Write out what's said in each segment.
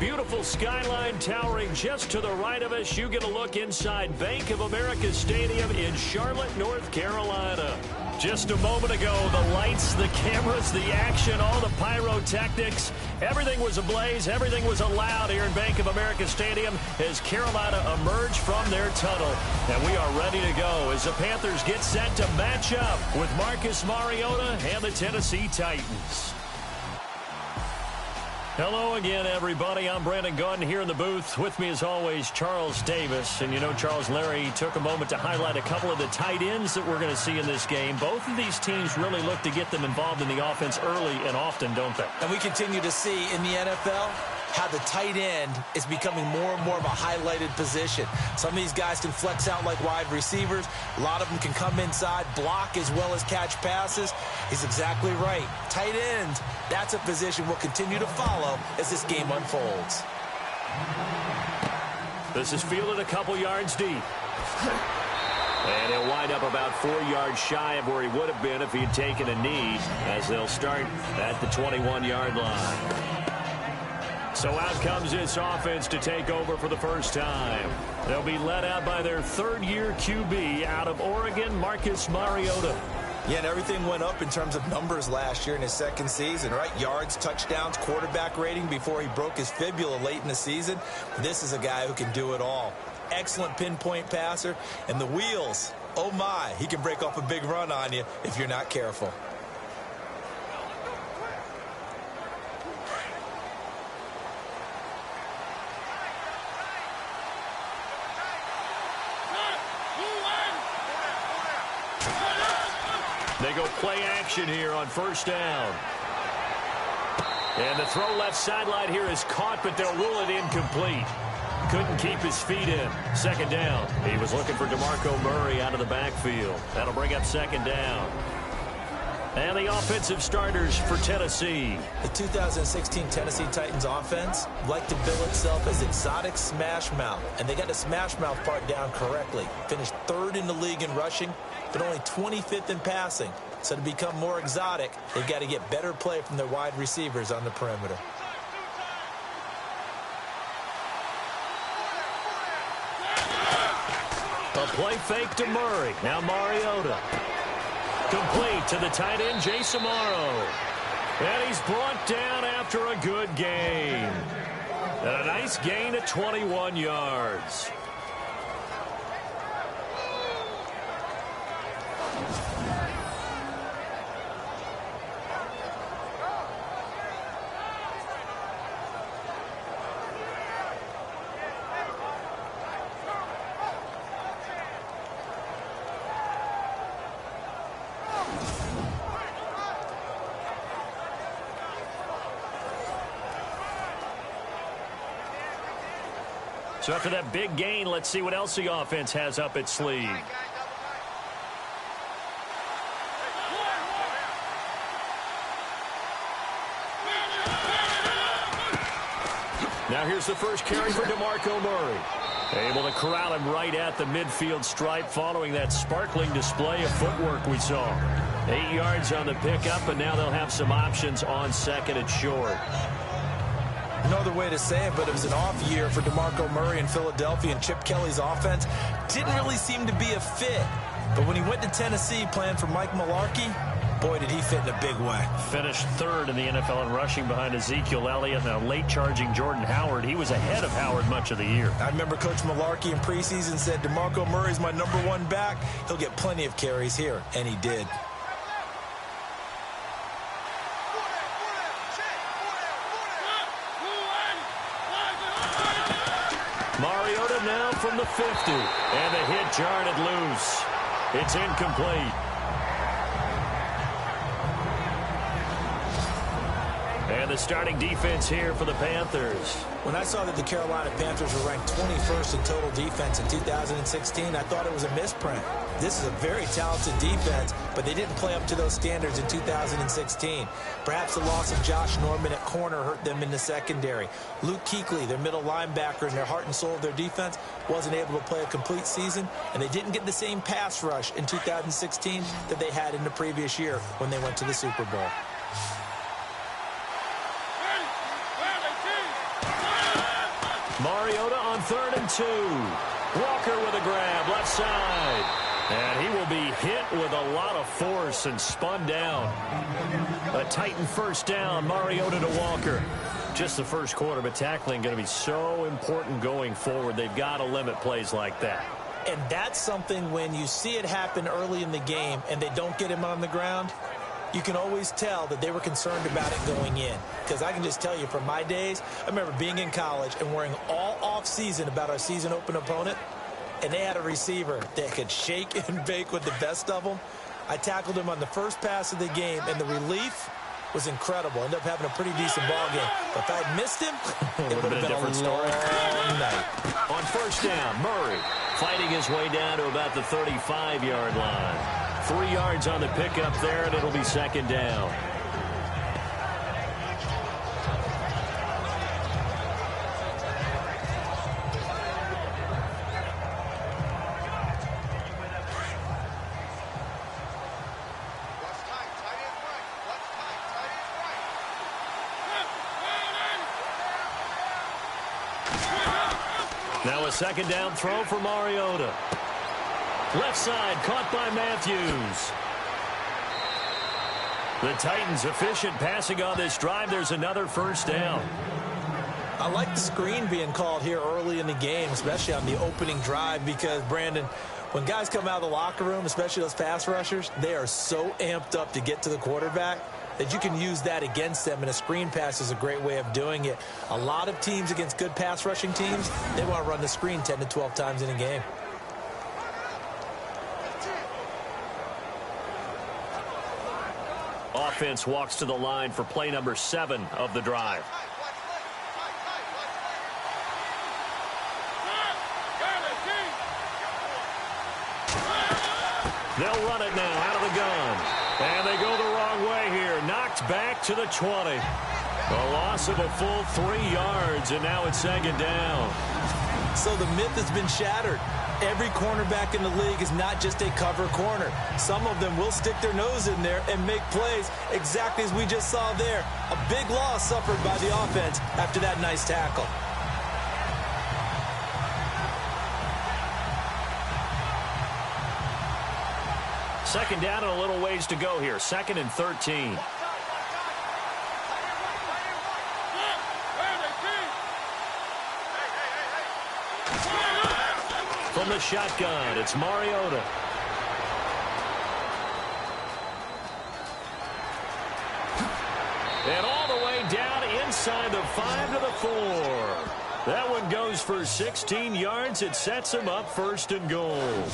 beautiful skyline towering just to the right of us. You get a look inside Bank of America Stadium in Charlotte, North Carolina. Just a moment ago, the lights, the cameras, the action, all the pyrotechnics, everything was ablaze, everything was allowed here in Bank of America Stadium as Carolina emerged from their tunnel. And we are ready to go as the Panthers get set to match up with Marcus Mariota and the Tennessee Titans. Hello again, everybody. I'm Brandon Gunn here in the booth. With me, as always, Charles Davis. And you know, Charles, Larry took a moment to highlight a couple of the tight ends that we're going to see in this game. Both of these teams really look to get them involved in the offense early and often, don't they? And we continue to see in the NFL how the tight end is becoming more and more of a highlighted position. Some of these guys can flex out like wide receivers. A lot of them can come inside, block as well as catch passes. He's exactly right. Tight end, that's a position we'll continue to follow as this game unfolds. This is fielded a couple yards deep. And he'll wind up about 4 yards shy of where he would have been if he had taken a knee, as they'll start at the 21-yard line. So out comes this offense to take over for the first time. They'll be led out by their third-year QB out of Oregon, Marcus Mariota. Yeah, and everything went up in terms of numbers last year in his second season, right? Yards, touchdowns, quarterback rating before he broke his fibula late in the season. This is a guy who can do it all. Excellent pinpoint passer. And the wheels, oh my, he can break off a big run on you if you're not careful. They go play action here on first down. And the throw left sideline here is caught, but they'll rule it incomplete. Couldn't keep his feet in. Second down. He was looking for DeMarco Murray out of the backfield. That'll bring up second down. And the offensive starters for Tennessee. The 2016 Tennessee Titans offense liked to bill itself as exotic smash mouth. And they got the smash mouth part down correctly. Finished third in the league in rushing, but only 25th in passing. So to become more exotic, they've got to get better play from their wide receivers on the perimeter. A play fake to Murray. Now Mariota. Complete to the tight end, Jason Morrow. And he's brought down after a good gain. And a nice gain of 21 yards. So after that big gain, let's see what else the offense has up its sleeve. Now here's the first carry for DeMarco Murray. Able to corral him right at the midfield stripe following that sparkling display of footwork we saw. 8 yards on the pickup, and now they'll have some options on second and short. No other way to say it, but it was an off year for DeMarco Murray in Philadelphia, and Chip Kelly's offense didn't really seem to be a fit. But when he went to Tennessee playing for Mike Mularkey, boy, did he fit in a big way. Finished third in the NFL in rushing behind Ezekiel Elliott. Now late charging Jordan Howard. He was ahead of Howard much of the year. I remember Coach Mularkey in preseason said, DeMarco Murray's my #1 back. He'll get plenty of carries here, and he did. Mariota now from the 50. And the hit jarred it loose. It's incomplete. And the starting defense here for the Panthers. When I saw that the Carolina Panthers were ranked 21st in total defense in 2016, I thought it was a misprint. This is a very talented defense, but they didn't play up to those standards in 2016. Perhaps the loss of Josh Norman at corner hurt them in the secondary. Luke Kuechly, their middle linebacker and their heart and soul of their defense, wasn't able to play a complete season, and they didn't get the same pass rush in 2016 that they had in the previous year when they went to the Super Bowl. Mariota on 3rd and 2. Walker with a grab, left side. And he will be hit with a lot of force and spun down. A Titan first down, Mariota to Walker. Just the first quarter, but tackling going to be so important going forward. They've got to limit plays like that. And that's something when you see it happen early in the game and they don't get him on the ground, you can always tell that they were concerned about it going in. Because I can just tell you from my days, I remember being in college and worrying all off-season about our season open opponent, and they had a receiver that could shake and bake with the best of them. I tackled him on the first pass of the game, and the relief was incredible. Ended up having a pretty decent ball game. But if I had missed him, it would have been a different story. Night. On first down, Murray fighting his way down to about the 35-yard line. 3 yards on the pickup there, and it'll be second down. Now a second down throw for Mariota. Left side caught by Matthews. The Titans efficient passing on this drive. There's another first down. I like the screen being called here early in the game, especially on the opening drive, because, Brandon, when guys come out of the locker room, especially those pass rushers, they are so amped up to get to the quarterback that you can use that against them, and a screen pass is a great way of doing it. A lot of teams against good pass rushing teams, they want to run the screen 10 to 12 times in a game. Offense walks to the line for play number 7 of the drive. They'll run it now out of the gun. And they go the wrong way here. Knocked back to the 20. A loss of a full 3 yards, and now it's second down. So the myth has been shattered. Every cornerback in the league is not just a cover corner. Some of them will stick their nose in there and make plays exactly as we just saw there. A big loss suffered by the offense after that nice tackle. Second down and a little ways to go here. 2nd and 13. From the shotgun, it's Mariota. And all the way down inside the 5 to the 4. That one goes for 16 yards. It sets him up 1st and goal.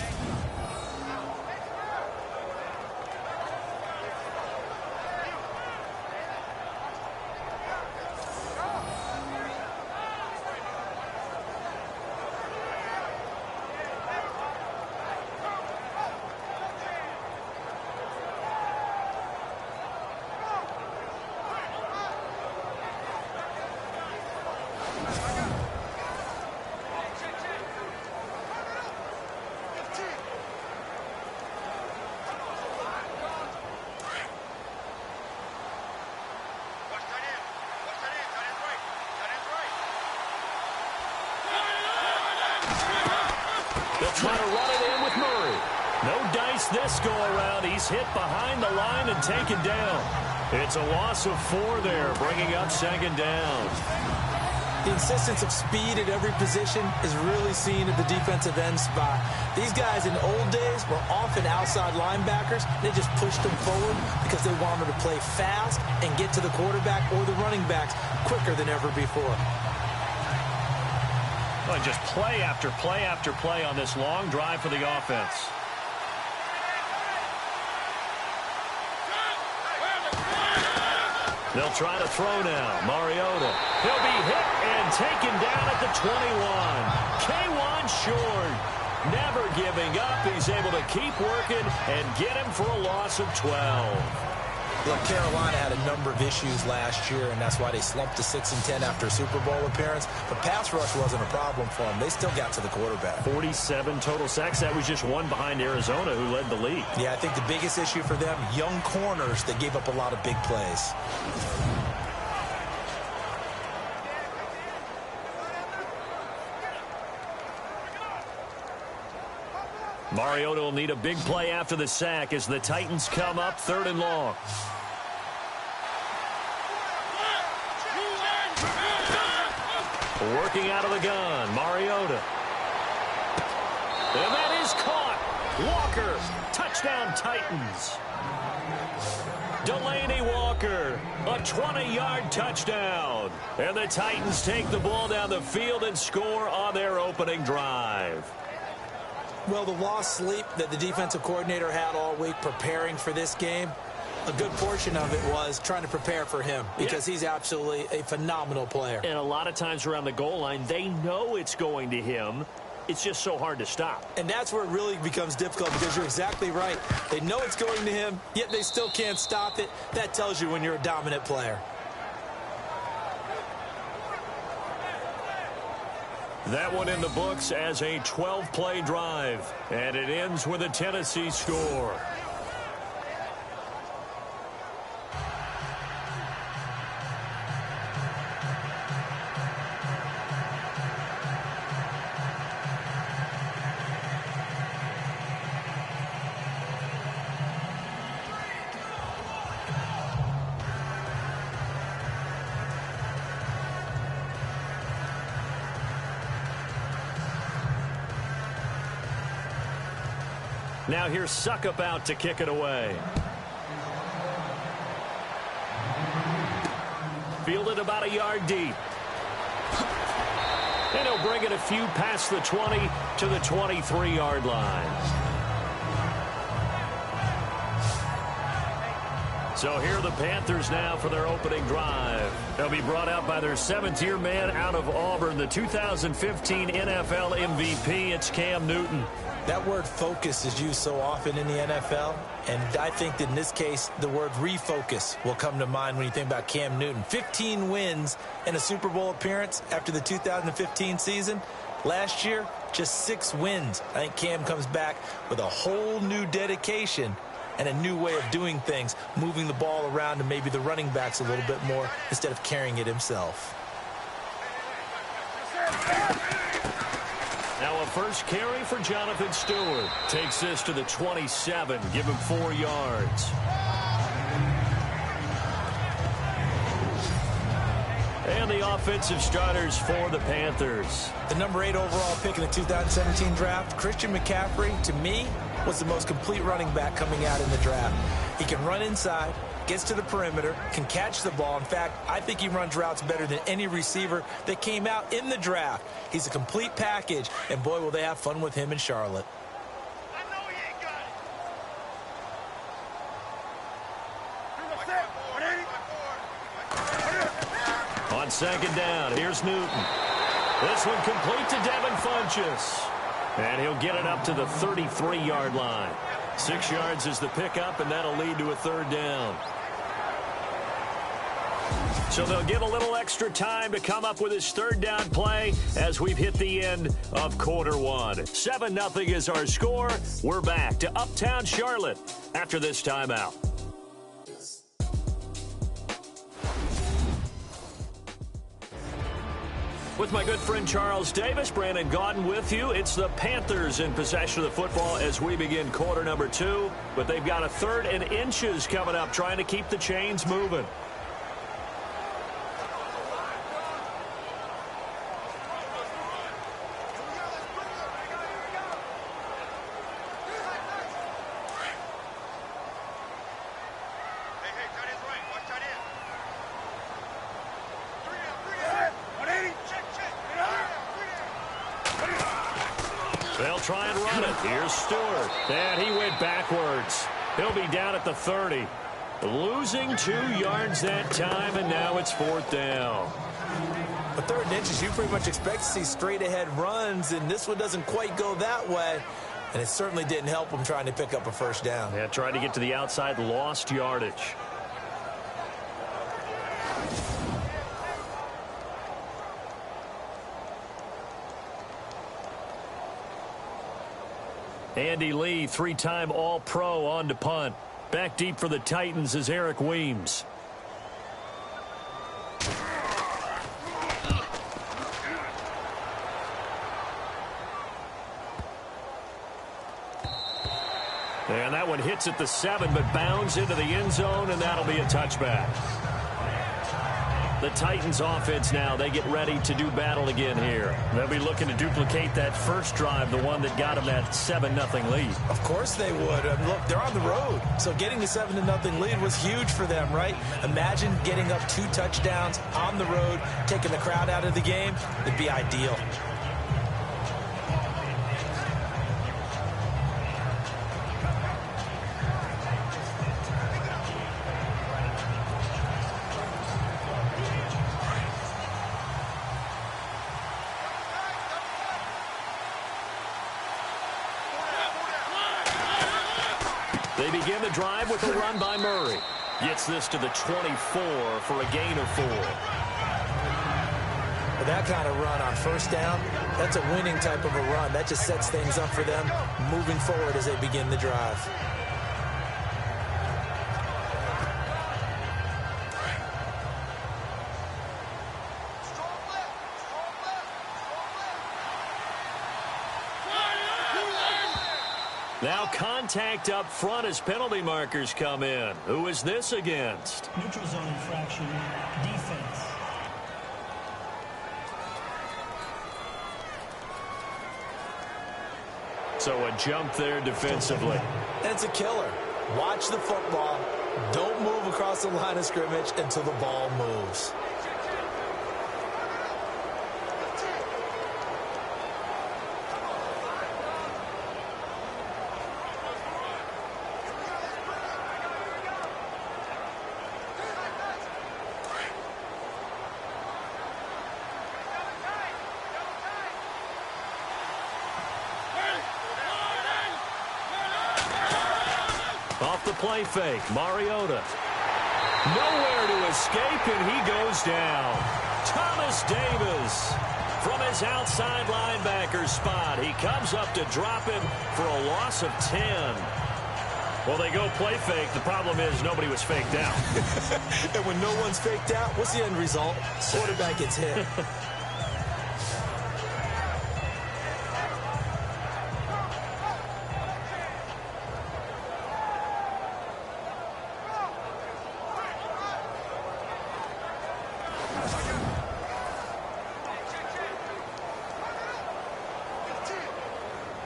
They'll try to run it in with Murray. No dice this go-around. He's hit behind the line and taken down. It's a loss of 4 there, bringing up second down. The insistence of speed at every position is really seen at the defensive end spot. These guys in the old days were often outside linebackers. They just pushed them forward because they wanted to play fast and get to the quarterback or the running backs quicker than ever before. Well, just play after play after play on this long drive for the offense. They'll try to throw now. Mariota. He'll be hit and taken down at the 21. K1 short. Never giving up. He's able to keep working and get him for a loss of 12. Look, Carolina had a number of issues last year, and that's why they slumped to 6-10 after a Super Bowl appearance. But pass rush wasn't a problem for them. They still got to the quarterback. 47 total sacks. That was just one behind Arizona, who led the league. Yeah, I think the biggest issue for them, young corners that gave up a lot of big plays. Mariota will need a big play after the sack as the Titans come up 3rd and long. Working out of the gun, Mariota. And that is caught. Walker, touchdown Titans. Delaney Walker, a 20-yard touchdown. And the Titans take the ball down the field and score on their opening drive. Well, the lost sleep that the defensive coordinator had all week preparing for this game, a good portion of it was trying to prepare for him because he's absolutely a phenomenal player. And a lot of times around the goal line, they know it's going to him. It's just so hard to stop. And that's where it really becomes difficult because you're exactly right. They know it's going to him, yet they still can't stop it. That tells you when you're a dominant player. That one in the books as a 12-play drive. And it ends with a Tennessee score. Now here's Suckup out to kick it away. Fielded about a yard deep. And he'll bring it a few past the 20 to the 23-yard line. So here are the Panthers now for their opening drive. They'll be brought out by their 7th-year man out of Auburn, the 2015 NFL MVP. It's Cam Newton. That word focus is used so often in the NFL, and I think that in this case, the word refocus will come to mind when you think about Cam Newton. 15 wins and a Super Bowl appearance after the 2015 season. Last year, just 6 wins. I think Cam comes back with a whole new dedication and a new way of doing things, moving the ball around to maybe the running backs a little bit more instead of carrying it himself. Now a first carry for Jonathan Stewart. Takes this to the 27. Give him 4 yards. And the offensive starters for the Panthers. The number 8 overall pick in the 2017 draft, Christian McCaffrey, to me, was the most complete running back coming out in the draft. He can run inside, gets to the perimeter, can catch the ball. In fact, I think he runs routes better than any receiver that came out in the draft. He's a complete package, and boy, will they have fun with him in Charlotte. On second down, here's Newton. This one complete to Devin Funchess. And he'll get it up to the 33-yard line. 6 yards is the pickup, and that'll lead to a 3rd down. So they'll get a little extra time to come up with his 3rd down play as we've hit the end of quarter 1. 7-0 is our score. We're back to Uptown Charlotte after this timeout. With my good friend Charles Davis, Brandon Gaudin with you. It's the Panthers in possession of the football as we begin quarter number 2. But they've got a 3rd and inches coming up, trying to keep the chains moving. They'll try and run it. Here's Stewart. And he went backwards. He'll be down at the 30. Losing 2 yards that time, and now it's 4th down. The 3rd and inches, you pretty much expect to see straight-ahead runs, and this one doesn't quite go that way. And it certainly didn't help him trying to pick up a 1st down. Yeah, trying to get to the outside, lost yardage. Andy Lee, 3-time All-Pro on to punt. Back deep for the Titans is Eric Weems. And that one hits at the 7, but bounds into the end zone, and that'll be a touchback. The Titans offense now, they get ready to do battle again here. They'll be looking to duplicate that first drive, the one that got them that 7-0 lead. Of course they would. Look, they're on the road. So getting the 7-0 lead was huge for them, right? Imagine getting up 2 touchdowns on the road, taking the crowd out of the game. It'd be ideal. They begin the drive with a run by Murray. Gets this to the 24 for a gain of 4. With that kind of run on first down, that's a winning type of a run. That just sets things up for them moving forward as they begin the drive. Now contact up front as penalty markers come in. Who is this against? Neutral zone infraction, defense. So a jump there defensively. And it's a killer. Watch the football. Don't move across the line of scrimmage until the ball moves. Off the play fake, Mariota. Nowhere to escape, and he goes down. Thomas Davis from his outside linebacker spot. He comes up to drop him for a loss of 10. Well, they go play fake. The problem is nobody was faked out. And when no one's faked out, what's the end result? Quarterback gets hit.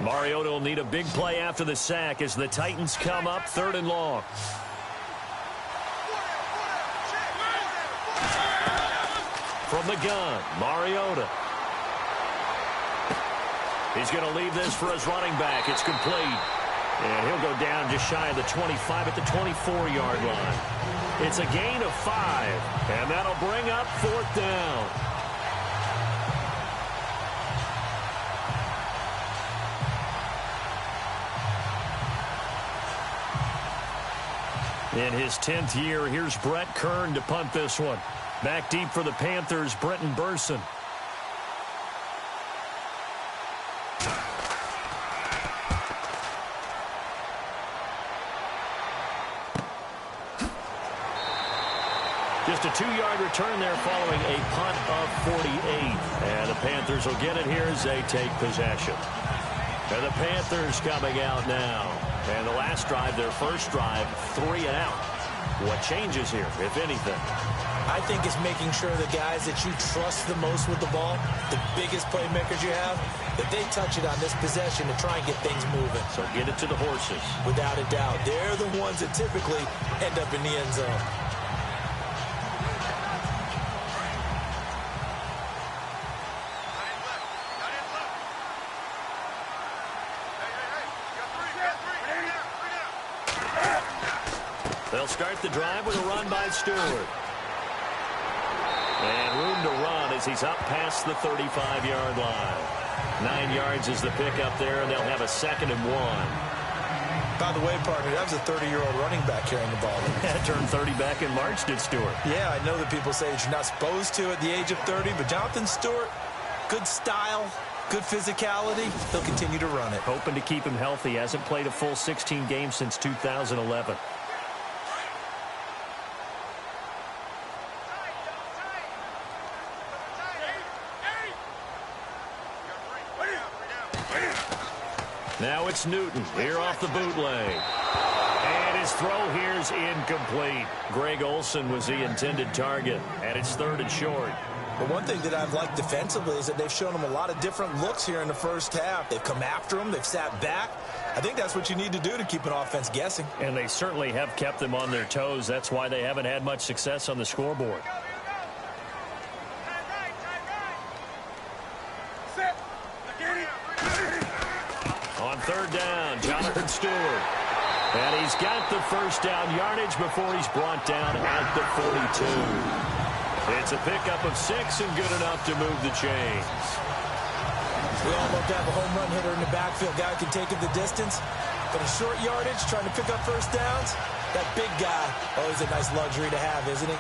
Mariota will need a big play after the sack as the Titans come up 3rd and long. From the gun, Mariota. He's going to leave this for his running back. It's complete. And he'll go down just shy of the 25 at the 24-yard line. It's a gain of 5, and that'll bring up 4th down. In his 10th year, here's Brett Kern to punt this one. Back deep for the Panthers, Brenton Burson. Just a 2-yard return there following a punt of 48. And the Panthers will get it here as they take possession. And the Panthers coming out now. And the last drive, their first drive, 3 and out. What changes here, if anything? I think it's making sure the guys that you trust the most with the ball, the biggest playmakers you have, that they touch it on this possession to try and get things moving. So get it to the horses. Without a doubt. They're the ones that typically end up in the end zone. They'll start the drive with a run by Stewart. And room to run as he's up past the 35-yard line. 9 yards is the pickup there, and they'll have a 2nd and 1. By the way, partner, that was a 30-year-old running back carrying the ball. Turned 30 back in March, did Stewart. Yeah, I know that people say that you're not supposed to at the age of 30, but Jonathan Stewart, good style, good physicality. He'll continue to run it. Hoping to keep him healthy. Hasn't played a full 16 games since 2011. Now it's Newton here off the bootleg. And his throw here's incomplete. Greg Olsen was the intended target, and it's 3rd and short. But one thing that I've liked defensively is that they've shown him a lot of different looks here in the first half. They've come after him. They've sat back. I think that's what you need to do to keep an offense guessing. And they certainly have kept them on their toes. That's why they haven't had much success on the scoreboard. On 3rd down, Jonathan Stewart. And he's got the first down yardage before he's brought down at the 42. It's a pickup of 6 and good enough to move the chains. We all love to have a home run hitter in the backfield. Guy who can take it the distance. But a short yardage, trying to pick up first downs, that big guy, always a nice luxury to have, isn't he?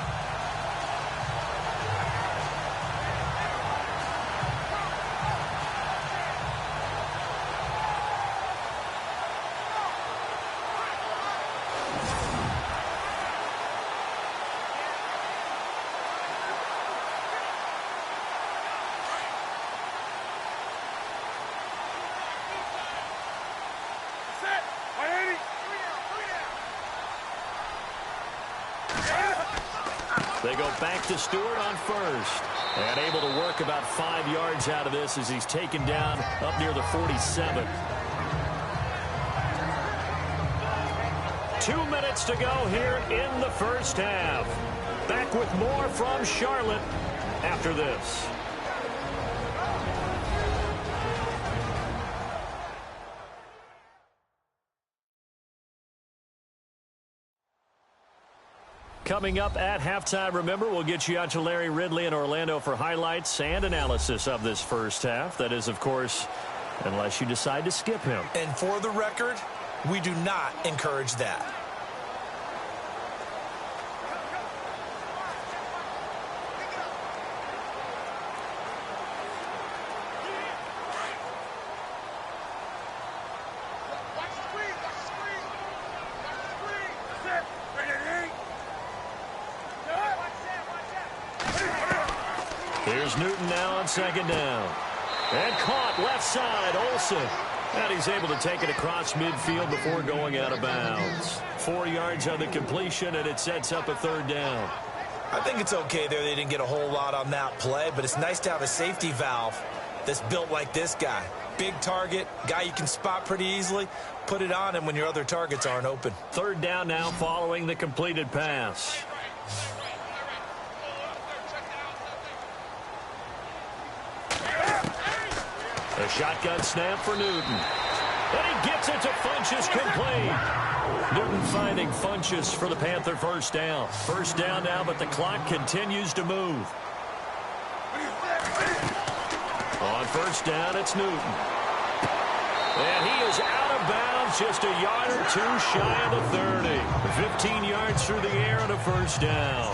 They go back to Stewart on 1st. And able to work about 5 yards out of this as he's taken down up near the 47. 2 minutes to go here in the first half. Back with more from Charlotte after this. Coming up at halftime, remember, we'll get you out to Larry Ridley in Orlando for highlights and analysis of this first half. That is, of course, unless you decide to skip him. And for the record, we do not encourage that. Here's Newton now on 2nd down. And caught left side, Olsen. And he's able to take it across midfield before going out of bounds. 4 yards on the completion, and it sets up a 3rd down. I think it's okay there. They didn't get a whole lot on that play, but it's nice to have a safety valve that's built like this guy. Big target, guy you can spot pretty easily. Put it on him when your other targets aren't open. 3rd down now following the completed pass. A shotgun snap for Newton. And he gets it to Funchess complete. Newton finding Funchess for the Panther first down. First down now, but the clock continues to move. On first down, it's Newton. And he is out of bounds, just a yard or two shy of the 30. 15 yards through the air and a first down.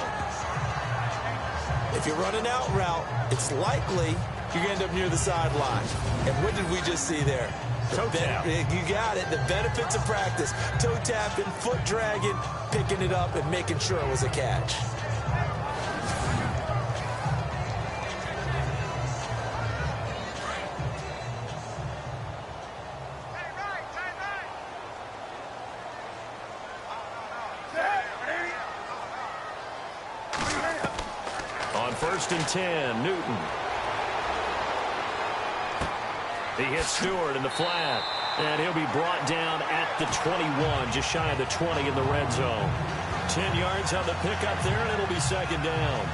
If you run an out route, it's likely you're going to end up near the sideline. And what did we just see there? Toe tap. You got it. The benefits of practice. Toe tapping, foot dragging, picking it up, and making sure it was a catch. On 1st and 10, Newton. He hits Stewart in the flat, and he'll be brought down at the 21, just shy of the 20 in the red zone. 10 yards on the pickup there, and it'll be 2nd down.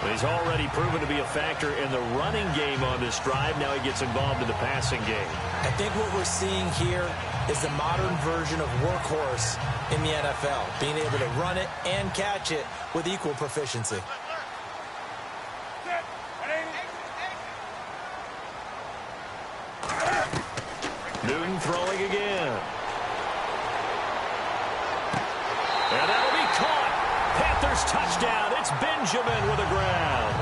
But he's already proven to be a factor in the running game on this drive. Now he gets involved in the passing game. I think what we're seeing here is the modern version of workhorse in the NFL, being able to run it and catch it with equal proficiency. Newton throwing again. And that'll be caught. Panthers touchdown. It's Benjamin with a grab.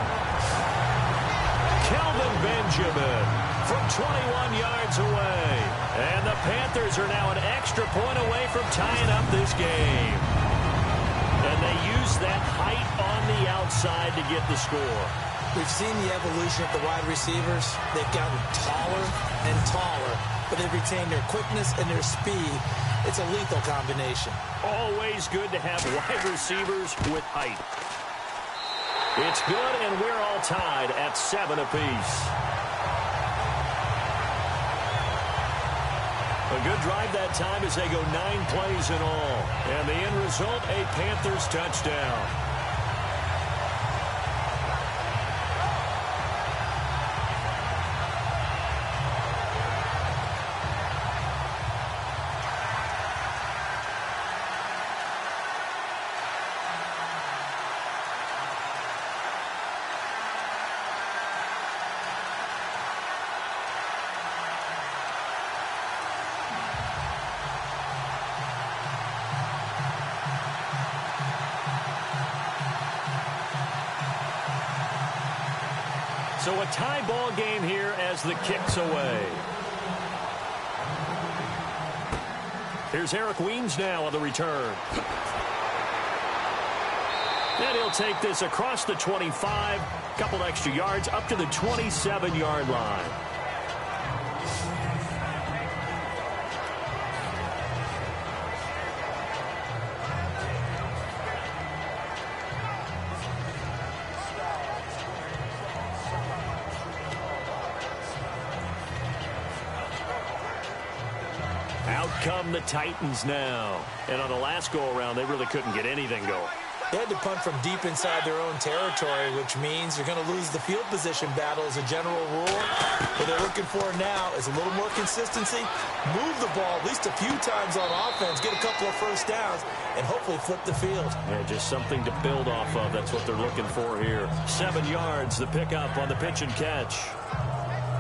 Kelvin Benjamin from 21 yards away. And the Panthers are now an extra point away from tying up this game. And they use that height on the outside to get the score. We've seen the evolution of the wide receivers. They've gotten taller and taller, but they've retained their quickness and their speed. It's a lethal combination. Always good to have wide receivers with height. It's good, and we're all tied at 7 apiece. A good drive that time as they go 9 plays in all. And the end result, a Panthers touchdown. So a tie ball game here as the kick's away. Here's Eric Weems now on the return. And he'll take this across the 25, couple extra yards up to the 27-yard line. Out come the Titans now. And on the last go-around, they really couldn't get anything going. They had to punt from deep inside their own territory, which means you're going to lose the field position battle as a general rule. What they're looking for now is a little more consistency, move the ball at least a few times on offense, get a couple of first downs, and hopefully flip the field. Yeah, just something to build off of. That's what they're looking for here. 7 yards, the pickup on the pitch and catch.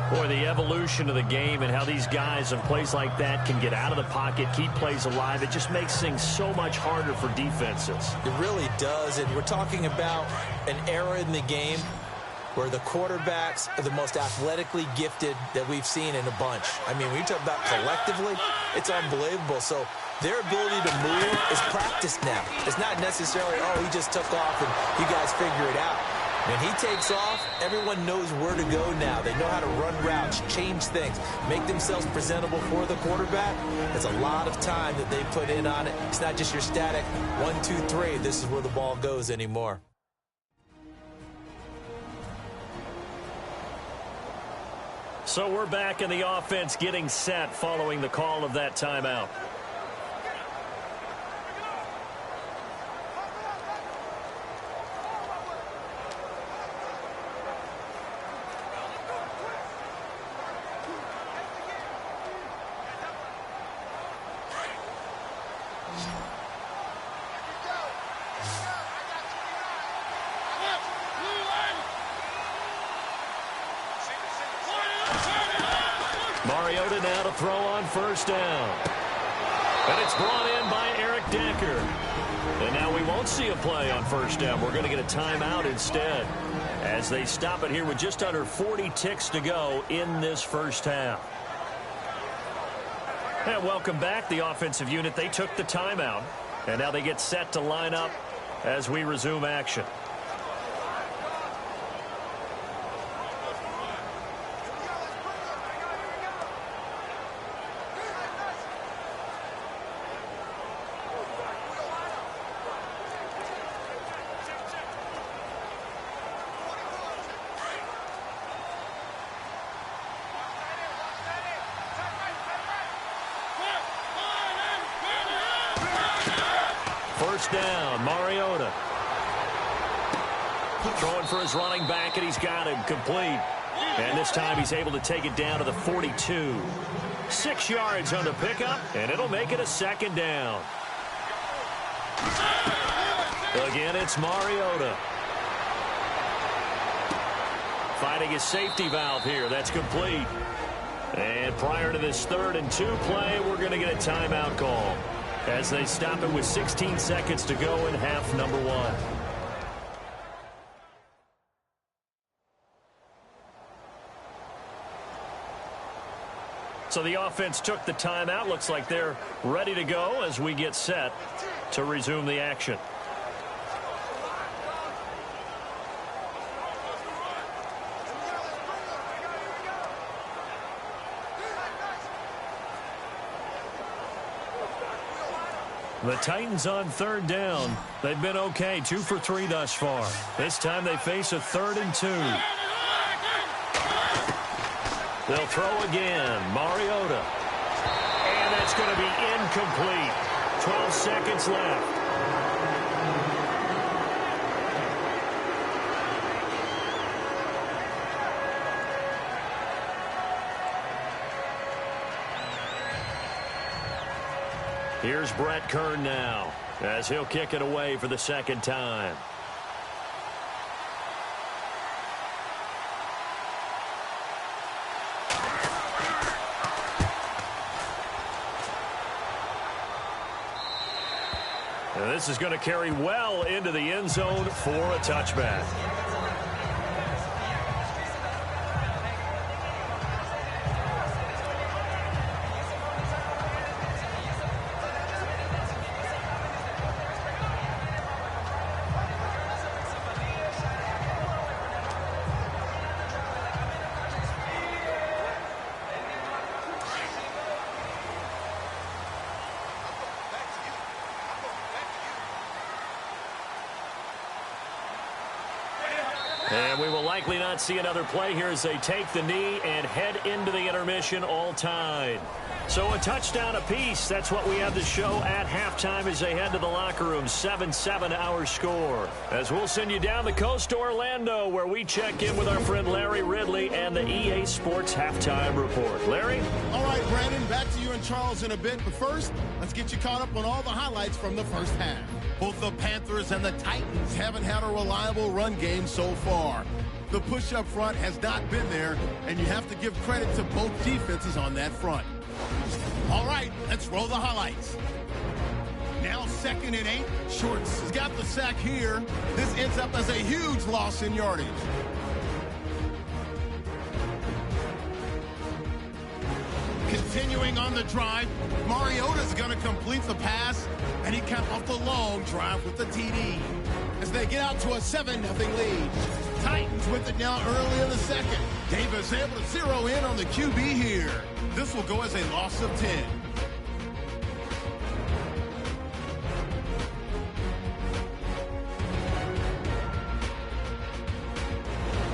Boy, the evolution of the game and how these guys in plays like that can get out of the pocket, keep plays alive, it just makes things so much harder for defenses. It really does, and we're talking about an era in the game where the quarterbacks are the most athletically gifted that we've seen in a bunch. I mean, when you talk about collectively, it's unbelievable. So their ability to move is practiced now. It's not necessarily, oh, he just took off and you guys figure it out. When he takes off, everyone knows where to go now. They know how to run routes, change things, make themselves presentable for the quarterback. It's a lot of time that they put in on it. It's not just your static 1, 2, 3. This is where the ball goes anymore. So we're back in the offense getting set following the call of that timeout. Mariota now to throw on first down. And it's brought in by Eric Decker. And now we won't see a play on first down. We're going to get a timeout instead as they stop it here with just under 40 ticks to go in this first half. And welcome back, the offensive unit. They took the timeout, and now they get set to line up as we resume action. First down, Mariota. Throwing for his running back, and he's got him complete. And this time he's able to take it down to the 42. 6 yards on the pickup, and it'll make it a second down. Again, it's Mariota. Fighting his safety valve here. That's complete. And prior to this 3rd and 2 play, we're going to get a timeout call as they stop it with 16 seconds to go in half number 1. So the offense took the timeout. Looks like they're ready to go as we get set to resume the action. The Titans on third down. They've been okay, 2 for 3 thus far. This time they face a 3rd and 2. They'll throw again. Mariota. And that's going to be incomplete. 12 seconds left. Here's Brett Kern now, as he'll kick it away for the second time. And this is going to carry well into the end zone for a touchback. And we will likely not see another play here as they take the knee and head into the intermission all tied. So a touchdown apiece. That's what we have to show at halftime as they head to the locker room. 7-7 our score. As we'll send you down the coast to Orlando, where we check in with our friend Larry Ridley and the EA Sports Halftime Report. Larry? All right, Brandon, back to you and Charles in a bit. But first, let's get you caught up on all the highlights from the first half. Both the Panthers and the Titans haven't had a reliable run game so far. The push up front has not been there, and you have to give credit to both defenses on that front. All right, let's roll the highlights. Now 2nd and 8. Shorts has got the sack here. This ends up as a huge loss in yardage. Continuing on the drive, Mariota's going to complete the pass, and he capped off the long drive with the TD. As they get out to a 7-0 lead. Titans with it now early in the second. Davis able to zero in on the QB here. This will go as a loss of 10.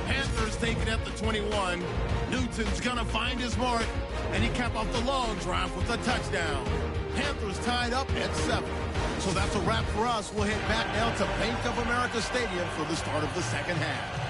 Panthers take it at the 21. Newton's going to find his mark, and he capped off the long drive with a touchdown. Panthers tied up at 7. So that's a wrap for us. We'll head back now to Bank of America Stadium for the start of the second half.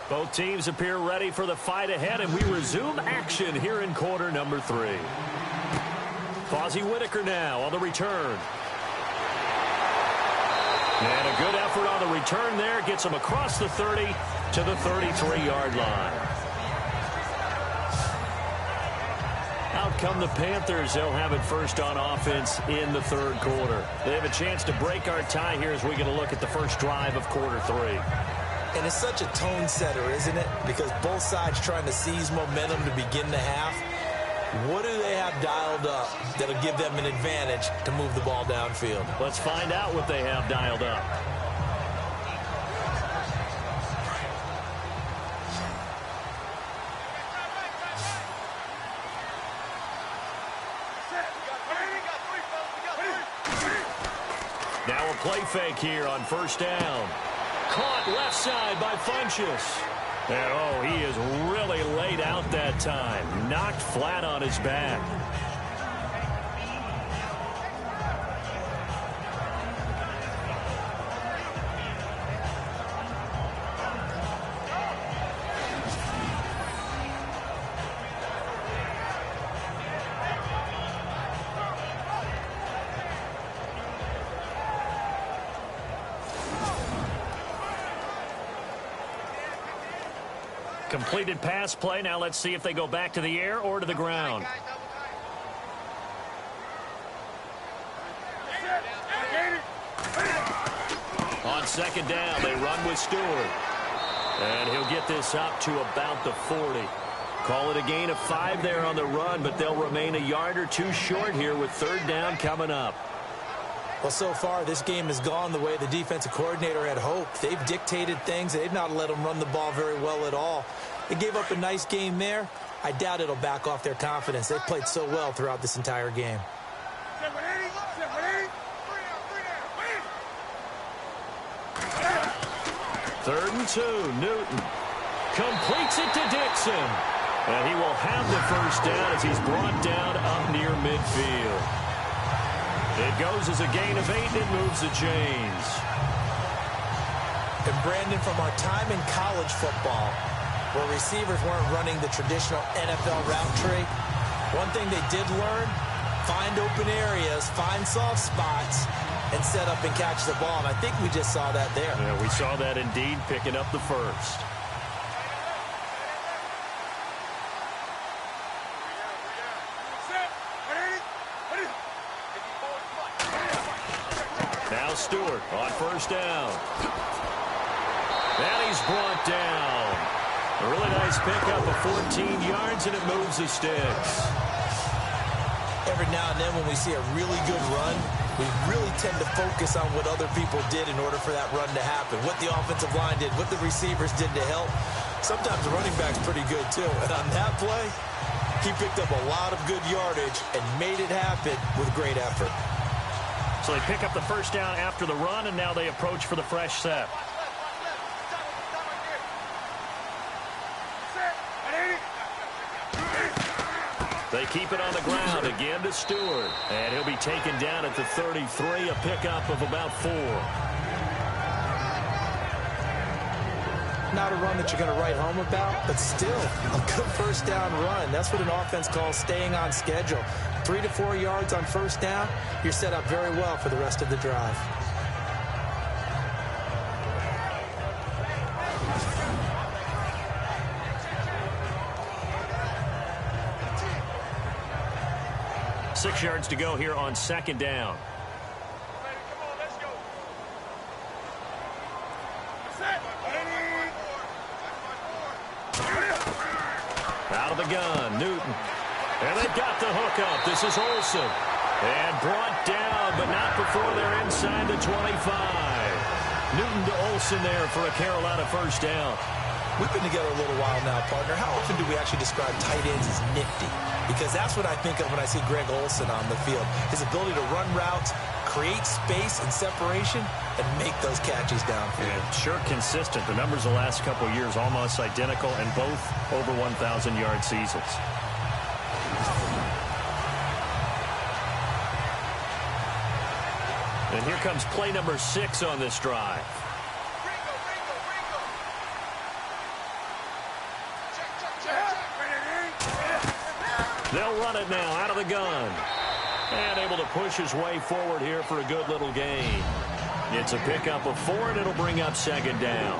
Both teams appear ready for the fight ahead, and we resume action here in quarter number 3. Fozzie Whitaker now on the return. And a good effort on the return there. Gets him across the 30 to the 33-yard line. Out come the Panthers. They'll have it first on offense in the third quarter. They have a chance to break our tie here as we get a look at the first drive of quarter 3. And it's such a tone setter, isn't it? Because both sides trying to seize momentum to begin the half. What do they have dialed up that'll give them an advantage to move the ball downfield? Let's find out what they have dialed up. Now a play fake here on first down. Caught left side by Funchess. And, oh, he is really laid out that time. Knocked flat on his back. completed pass play. Now let's see if they go back to the air or to the ground. On second down, they run with Stewart. And he'll get this up to about the 40. Call it a gain of 5 there on the run, but they'll remain a yard or two short here with third down coming up. Well, so far, this game has gone the way the defensive coordinator had hoped. They've dictated things. They've not let them run the ball very well at all. They gave up a nice game there. I doubt it'll back off their confidence. They've played so well throughout this entire game. Third and 2, Newton completes it to Dixon. And he will have the first down as he's brought down up near midfield. It goes as a gain of 8 and it moves the chains. And Brandon, from our time in college football, where receivers weren't running the traditional NFL route tree, one thing they did learn, find open areas, find soft spots, and set up and catch the ball. And I think we just saw that there. Yeah, we saw that indeed, picking up the first. Now Stewart on first down. And he's brought down. A really nice pickup of 14 yards, and it moves the sticks. Every now and then when we see a really good run, we really tend to focus on what other people did in order for that run to happen. What the offensive line did, what the receivers did to help. Sometimes the running back's pretty good too. And on that play, he picked up a lot of good yardage and made it happen with great effort. So they pick up the first down after the run, and now they approach for the fresh set. They keep it on the ground again to Stewart. And he'll be taken down at the 33, a pickup of about 4. Not a run that you're going to write home about, but still a good first down run. That's what an offense calls staying on schedule. 3 to 4 yards on first down, you're set up very well for the rest of the drive. Six yards to go here on second down. Out of the gun, Newton. And they've got the hook up. This is Olsen. And brought down, but not before they're inside the 25. Newton to Olsen there for a Carolina first down. We've been together a little while now, partner. How often do we actually describe tight ends as nifty? Because that's what I think of when I see Greg Olsen on the field. His ability to run routes, create space and separation, and make those catches downfield. Yeah, sure consistent. The numbers the last couple of years almost identical, and both over 1,000-yard seasons. And here comes play number 6 on this drive. They'll run it now out of the gun. And able to push his way forward here for a good little gain. It's a pickup of 4, and it'll bring up second down.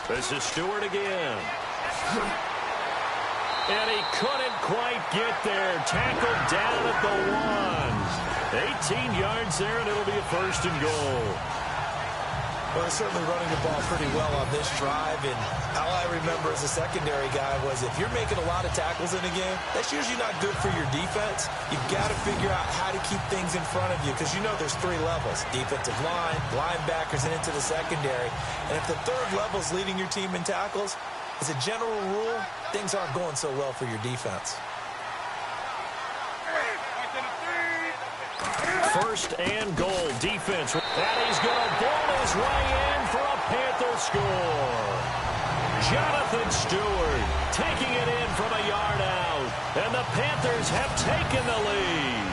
This is Stewart again. And he couldn't quite get there. Tackled down at the 1. 18 yards there, and it'll be a first and goal. Well, they're certainly running the ball pretty well on this drive, and all I remember as a secondary guy was if you're making a lot of tackles in a game, that's usually not good for your defense. You've got to figure out how to keep things in front of you because you know there's 3 levels, defensive line, linebackers, and into the secondary. And if the 3rd level is leading your team in tackles, as a general rule, things aren't going so well for your defense. First and goal, defense. And he's going to ball his way in for a Panther score. Jonathan Stewart taking it in from a yard out. And the Panthers have taken the lead.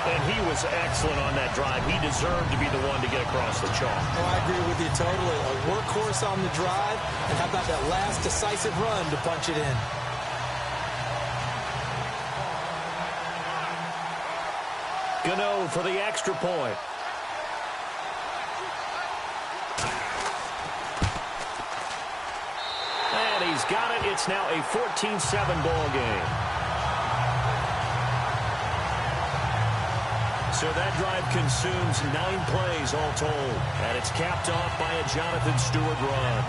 And he was excellent on that drive. He deserved to be the one to get across the chalk. Oh, I agree with you totally. A workhorse on the drive. And how about that last decisive run to punch it in? Gano for the extra point. And he's got it. It's now a 14-7 ball game. So that drive consumes 9 plays all told. And it's capped off by a Jonathan Stewart run.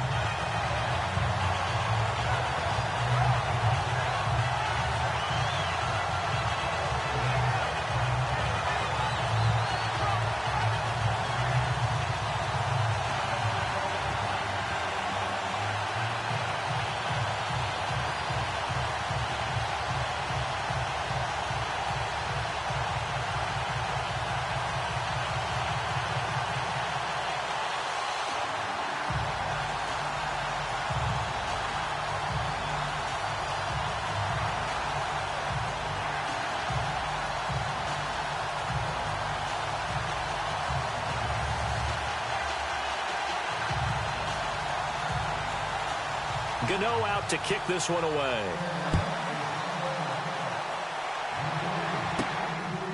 Gano out to kick this one away.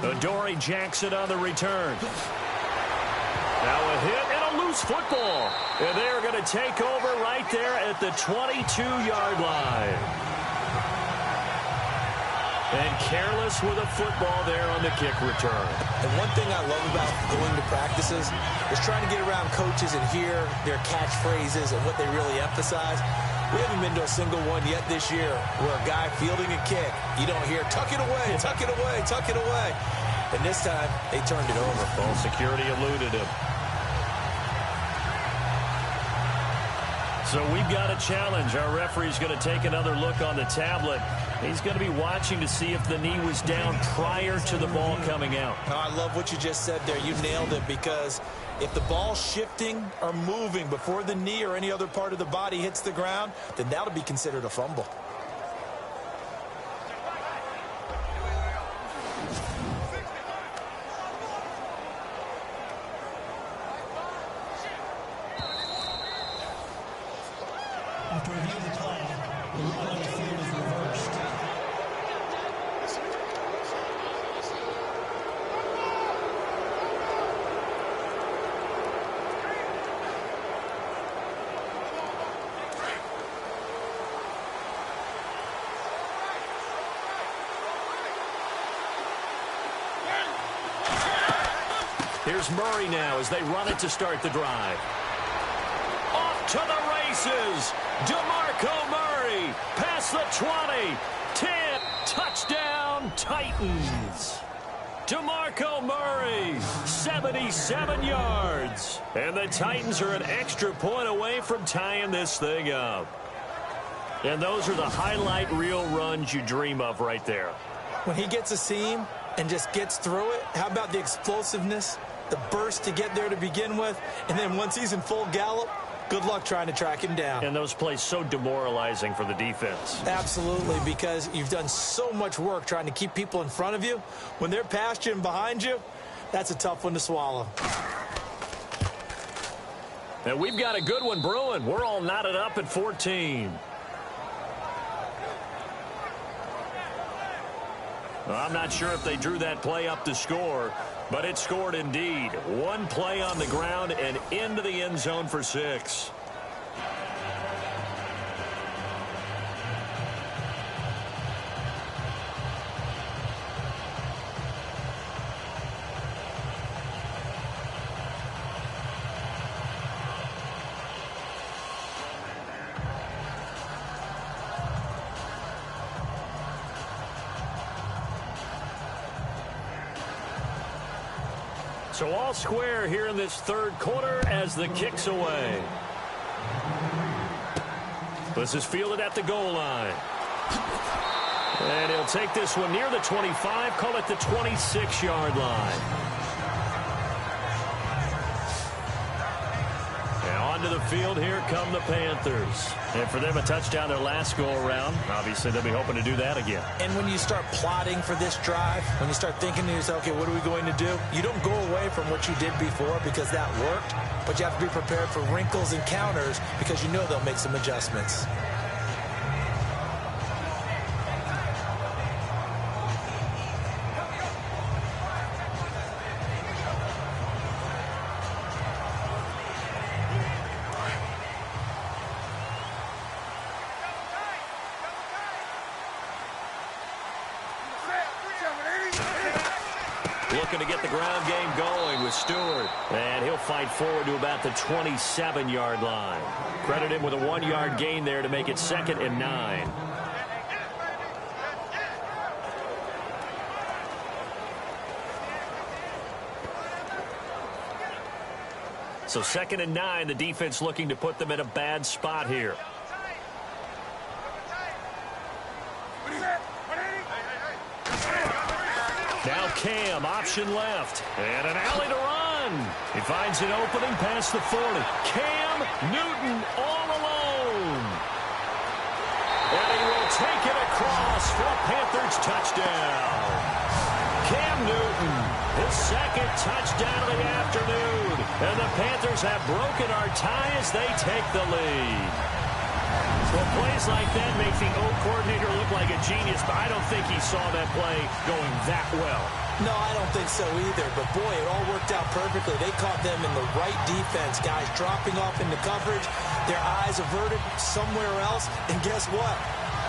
Adoree Jackson on the return. Now a hit and a loose football. And they're going to take over right there at the 22-yard line. And careless with a football there on the kick return. And one thing I love about going to practices is trying to get around coaches and hear their catchphrases and what they really emphasize. We haven't been to a single one yet this year where a guy fielding a kick, you don't hear, tuck it away, tuck it away, tuck it away. And this time, they turned it over. Ball security eluded him. So we've got a challenge. Our referee's going to take another look on the tablet. He's going to be watching to see if the knee was down prior to the ball coming out. Oh, I love what you just said there. You nailed it, because if the ball's shifting or moving before the knee or any other part of the body hits the ground, then that'll be considered a fumble. After reviewing the play, the rule on the field is reversed. Here's Murray now as they run it to start the drive. Off to the races. DeMarco Murray past the 20. 10. Touchdown, Titans. DeMarco Murray, 77 yards. And the Titans are an extra point away from tying this thing up. And those are the highlight reel runs you dream of right there. When he gets a seam and just gets through it, how about the explosiveness, the burst to get there to begin with, and then once he's in full gallop, good luck trying to track him down. And those plays so demoralizing for the defense. Absolutely, because you've done so much work trying to keep people in front of you. When they're past you and behind you, that's a tough one to swallow. And we've got a good one brewing. We're all knotted up at 14. Well, I'm not sure if they drew that play up to score, but it scored indeed. One play on the ground and into the end zone for 6. So all square here in this third quarter as the kick's away. This is fielded at the goal line. And he'll take this one near the 25, call it the 26-yard line. And on to the field. Here come the Panthers. And for them, a touchdown their last go-around. Obviously, they'll be hoping to do that again. And when you start plotting for this drive, when you start thinking to yourself, okay, what are we going to do? You don't go away from what you did before because that worked, but you have to be prepared for wrinkles and counters because you know they'll make some adjustments. Looking to get the ground game going with Stewart. And he'll fight forward to about the 27-yard line. Credit him with a 1-yard gain there to make it 2nd and 9. So 2nd and 9, the defense looking to put them in a bad spot here. Now Cam, option left, and an alley to run. He finds an opening past the 40. Cam Newton all alone. And he will take it across for a Panthers touchdown. Cam Newton, his 2nd touchdown of the afternoon. And the Panthers have broken our tie as they take the lead. Well, plays like that make the O coordinator look like a genius, but I don't think he saw that play going that well. No, I don't think so either. But, boy, it all worked out perfectly. They caught them in the right defense. Guys dropping off into coverage, their eyes averted somewhere else. And guess what?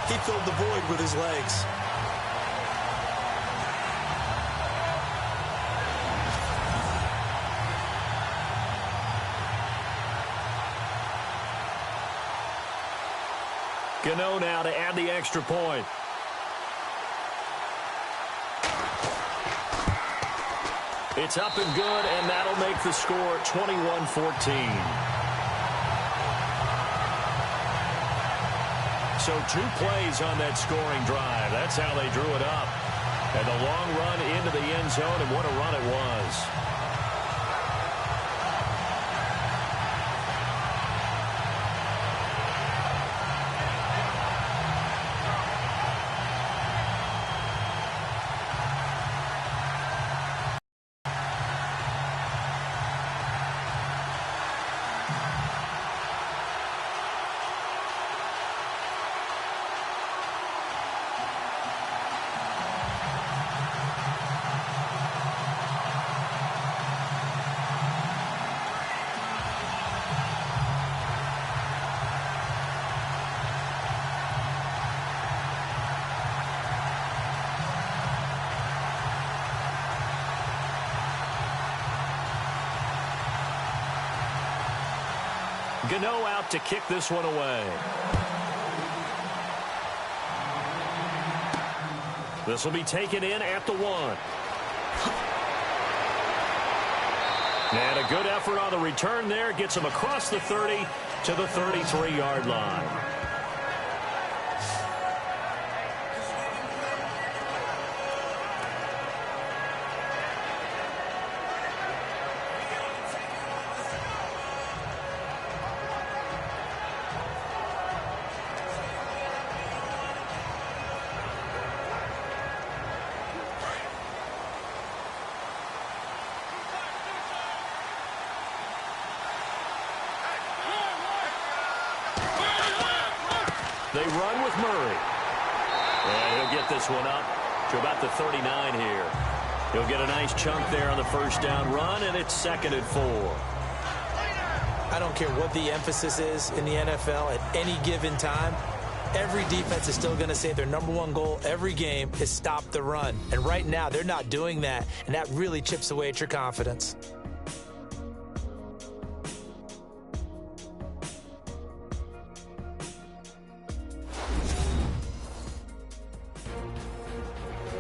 He filled the void with his legs. Gano now to add the extra point. It's up and good, and that'll make the score 21-14. So 2 plays on that scoring drive. That's how they drew it up. And the long run into the end zone, and what a run it was. Gano out to kick this one away. This will be taken in at the 1. And a good effort on the return there. Gets him across the 30 to the 33-yard line. They run with Murray. And he'll get this one up to about the 39 here. He'll get a nice chunk there on the first down run, and it's 2nd and 4. I don't care what the emphasis is in the NFL at any given time. Every defense is still going to say their #1 goal every game is stop the run. And right now, they're not doing that, and that really chips away at your confidence.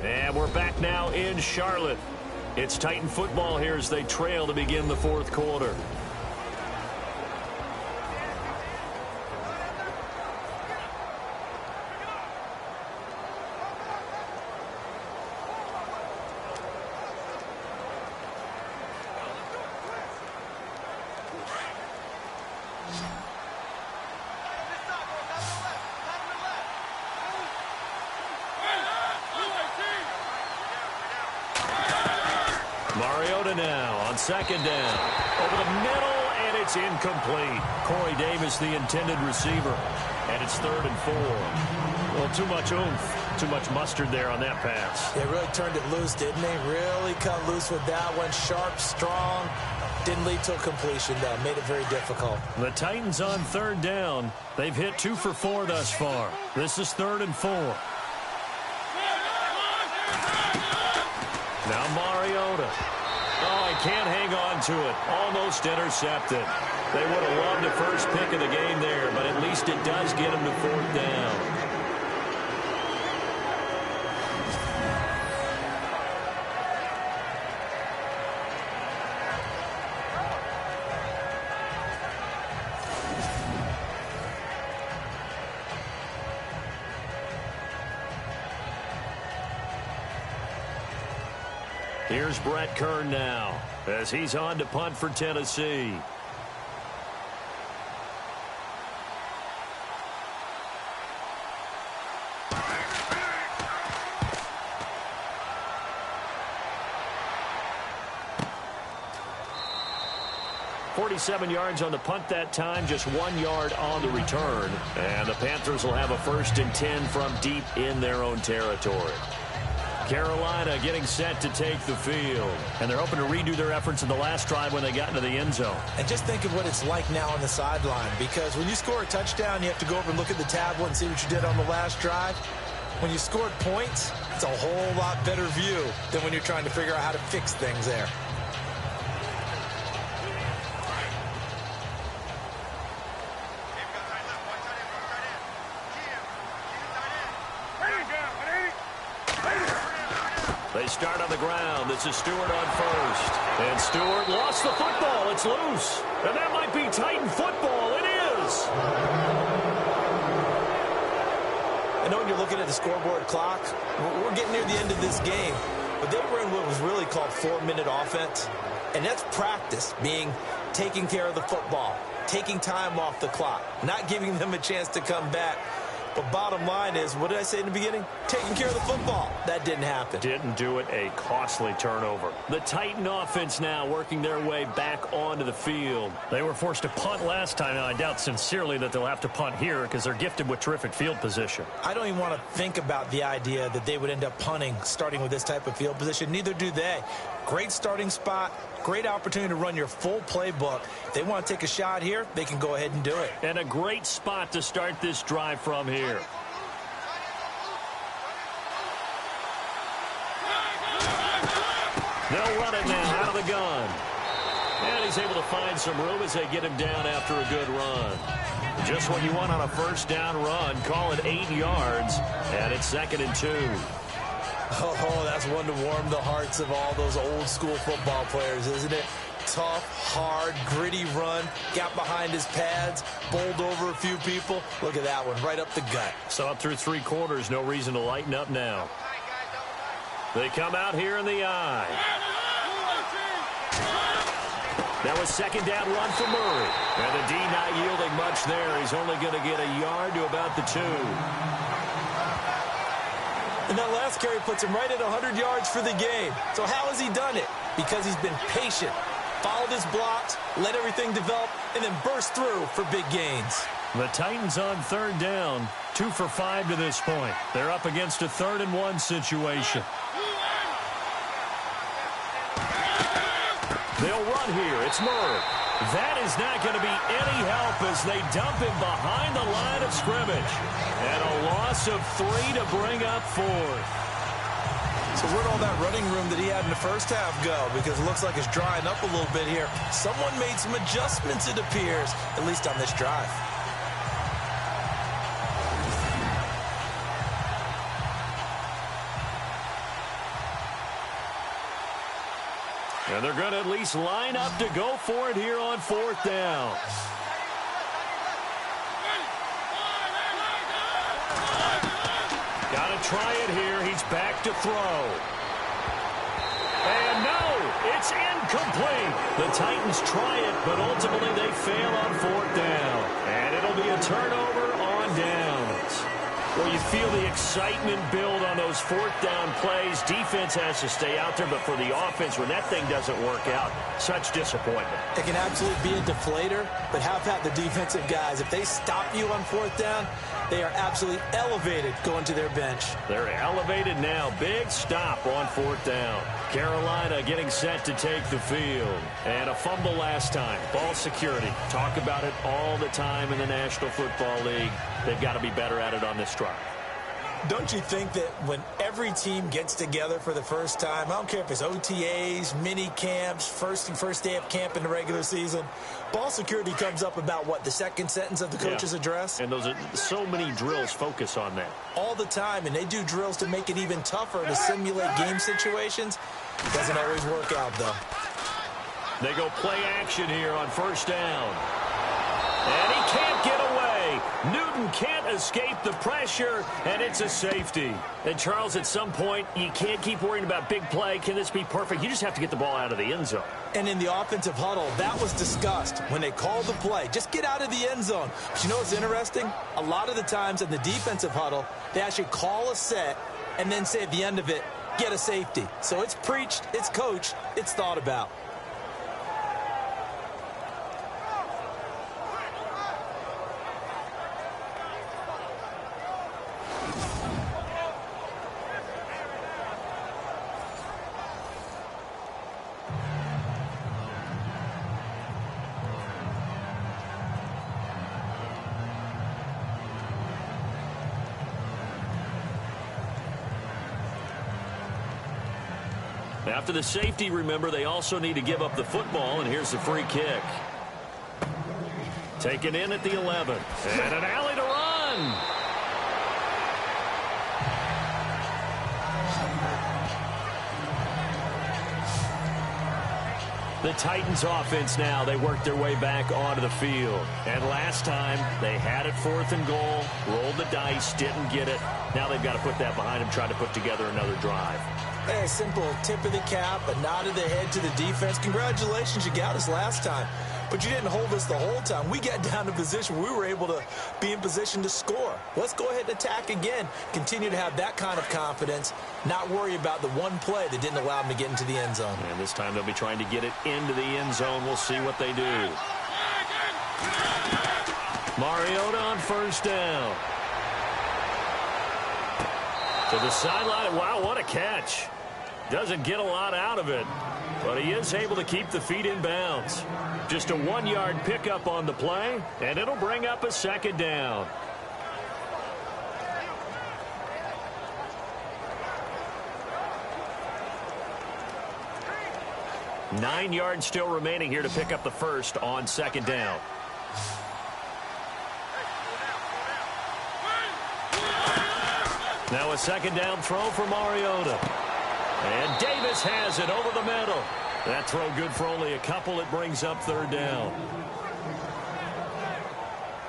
And we're back now in Charlotte. It's Titan football here as they trail to begin the 4th quarter. Mariota now on second down. Over the middle, and it's incomplete. Corey Davis, the intended receiver. And it's 3rd and 4. Well, too much oomph, too much mustard there on that pass. They really turned it loose, didn't they? Really cut loose with that one. Sharp, strong. Didn't lead to a completion, though. Made it very difficult. The Titans on 3rd down. They've hit 2 for 4 thus far. This is 3rd and 4. Now Mariota. Oh, he can't hang on to it. Almost intercepted. They would have loved the first pick of the game there, but at least it does get him to 4th down. Here's Brett Kern now as he's on to punt for Tennessee. .47 yards on the punt that time, just 1 yard on the return. And the Panthers will have a 1st and 10 from deep in their own territory. Carolina getting set to take the field. And they're hoping to redo their efforts in the last drive when they got into the end zone. And just think of what it's like now on the sideline. Because when you score a touchdown, you have to go over and look at the tablet and see what you did on the last drive. When you scored points, it's a whole lot better view than when you're trying to figure out how to fix things there. They start on the ground. This is Stewart on first. And Stewart lost the football. It's loose. And that might be Titan football. It is. I know when you're looking at the scoreboard clock, we're getting near the end of this game. But they were in what was really called 4-minute offense. And that's practice, being taking care of the football, taking time off the clock, not giving them a chance to come back. But bottom line is, what did I say in the beginning? Taking care of the football. That didn't happen. Didn't do it. A costly turnover. The Titan offense now working their way back onto the field. They were forced to punt last time, and I doubt sincerely that they'll have to punt here because they're gifted with terrific field position. I don't even want to think about the idea that they would end up punting starting with this type of field position. Neither do they. Great starting spot. Great opportunity to run your full playbook. If they want to take a shot here, they can go ahead and do it. And a great spot to start this drive from here. They'll run it now out of the gun. And he's able to find some room as they get him down after a good run. Just what you want on a first down run. Call it 8 yards. And it's 2nd and 2. Oh, that's one to warm the hearts of all those old school football players, isn't it? Tough, hard, gritty run. Got behind his pads, bowled over a few people. Look at that one, right up the gut. So up through 3 quarters, no reason to lighten up now. They come out here in the eye. That was 2nd down run for Murray. And the D not yielding much there. He's only going to get a yard to about the 2. And that last carry puts him right at 100 yards for the game. So how has he done it? Because he's been patient, followed his blocks, let everything develop, and then burst through for big gains. The Titans on 3rd down, 2 for 5 to this point. They're up against a 3rd and 1 situation. They'll run here. It's Murray. That is not going to be any help as they dump him behind the line of scrimmage. And a loss of 3 to bring up 4th. So where'd all that running room that he had in the first half go? Because it looks like it's drying up a little bit here. Someone made some adjustments, it appears, at least on this drive. And they're going to at least line up to go for it here on 4th down. Got to try it here. He's back to throw. And no! It's incomplete. The Titans try it, but ultimately they fail on 4th down. And it'll be a turnover on downs. Well, you feel the excitement build on those 4th down plays. Defense has to stay out there, but for the offense, when that thing doesn't work out, such disappointment. It can absolutely be a deflator, but how about the defensive guys? If they stop you on 4th down, they are absolutely elevated going to their bench. They're elevated now. Big stop on 4th down. Carolina getting set to take the field. And a fumble last time. Ball security. Talk about it all the time in the National Football League. They've got to be better at it on this drive. Don't you think that when every team gets together for the first time, I don't care if it's OTAs, mini camps, first day of camp in the regular season, ball security comes up about, what, the second sentence of the coach's address? And those are so many drills focus on that. All the time, and they do drills to make it even tougher to simulate game situations. Doesn't always work out, though. They go play action here on 1st down. And he can't get away. Newton can't escape the pressure, and it's a safety. And, Charles, at some point, you can't keep worrying about big play. Can this be perfect? You just have to get the ball out of the end zone. And in the offensive huddle, that was discussed when they called the play. Just get out of the end zone. But you know what's interesting? A lot of the times in the defensive huddle, they actually call a set and then say at the end of it, get a safety. So it's preached, it's coached, it's thought about. After the safety, remember, they also need to give up the football, and here's the free kick. Taken in at the 11. And an alley to run. The Titans offense now, they work their way back onto the field. And last time, they had it 4th and goal, rolled the dice, didn't get it. Now they've got to put that behind them, try to put together another drive. Hey, a simple tip of the cap, a nod of the head to the defense. Congratulations, you got us last time. But you didn't hold us the whole time. We got down to position where we were able to be in position to score. Let's go ahead and attack again. Continue to have that kind of confidence. Not worry about the one play that didn't allow them to get into the end zone. And this time they'll be trying to get it into the end zone. We'll see what they do. Mariota on 1st down. To the sideline. Wow, what a catch. Doesn't get a lot out of it, but he is able to keep the feet in bounds. Just a 1-yard pickup on the play, and it'll bring up a 2nd down. Nine yards still remaining here to pick up the first on 2nd down. Now a 2nd down throw for Mariota. And Davis has it over the middle. That throw good for only a couple. It brings up 3rd down.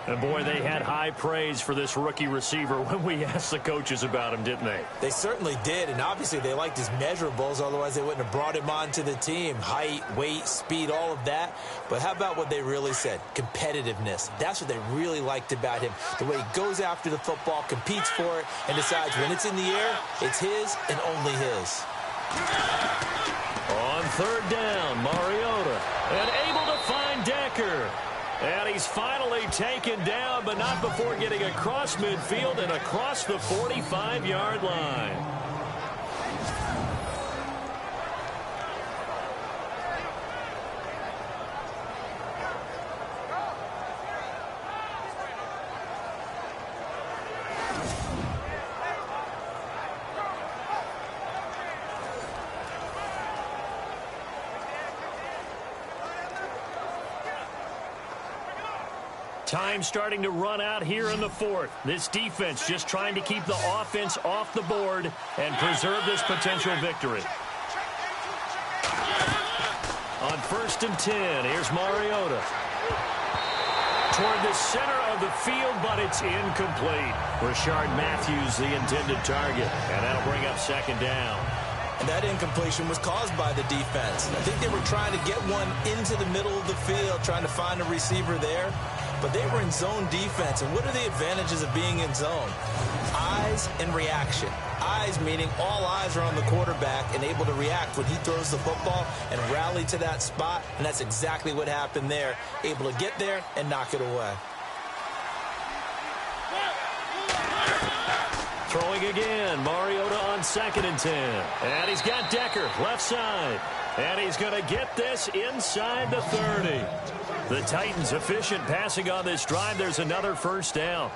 And, boy, they had high praise for this rookie receiver when we asked the coaches about him, didn't they? They certainly did, and obviously they liked his measurables. Otherwise, they wouldn't have brought him onto the team. Height, weight, speed, all of that. But how about what they really said? Competitiveness. That's what they really liked about him. The way he goes after the football, competes for it, and decides when it's in the air, it's his and only his. On 3rd down, Mariota. And able to find Decker. And he's finally taken down, but not before getting across midfield and across the 45-yard line. Time starting to run out here in the 4th. This defense just trying to keep the offense off the board and preserve this potential victory. On 1st and 10, here's Mariota. Toward the center of the field, but it's incomplete. Rashard Matthews, the intended target, and that'll bring up 2nd down. And that incompletion was caused by the defense. I think they were trying to get one into the middle of the field, trying to find a receiver there. But they were in zone defense. And what are the advantages of being in zone? Eyes and reaction. Eyes meaning all eyes are on the quarterback and able to react when he throws the football and rally to that spot. And that's exactly what happened there. Able to get there and knock it away. Throwing again, Mariota on 2nd and 10. And he's got Decker, left side. And he's going to get this inside the 30. The Titans efficient passing on this drive. There's another first down.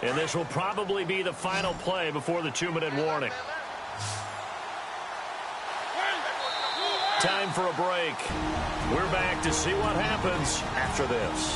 And this will probably be the final play before the 2-minute warning. Time for a break. We're back to see what happens after this.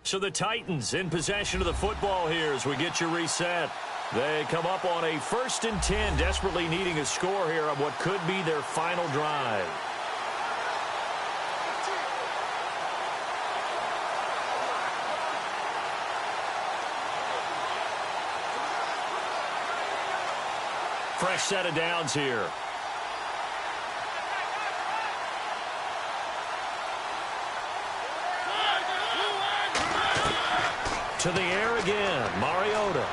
So the Titans in possession of the football here as we get you reset. They come up on a 1st and 10, desperately needing a score here on what could be their final drive. Fresh set of downs here. To the air again, Mariota.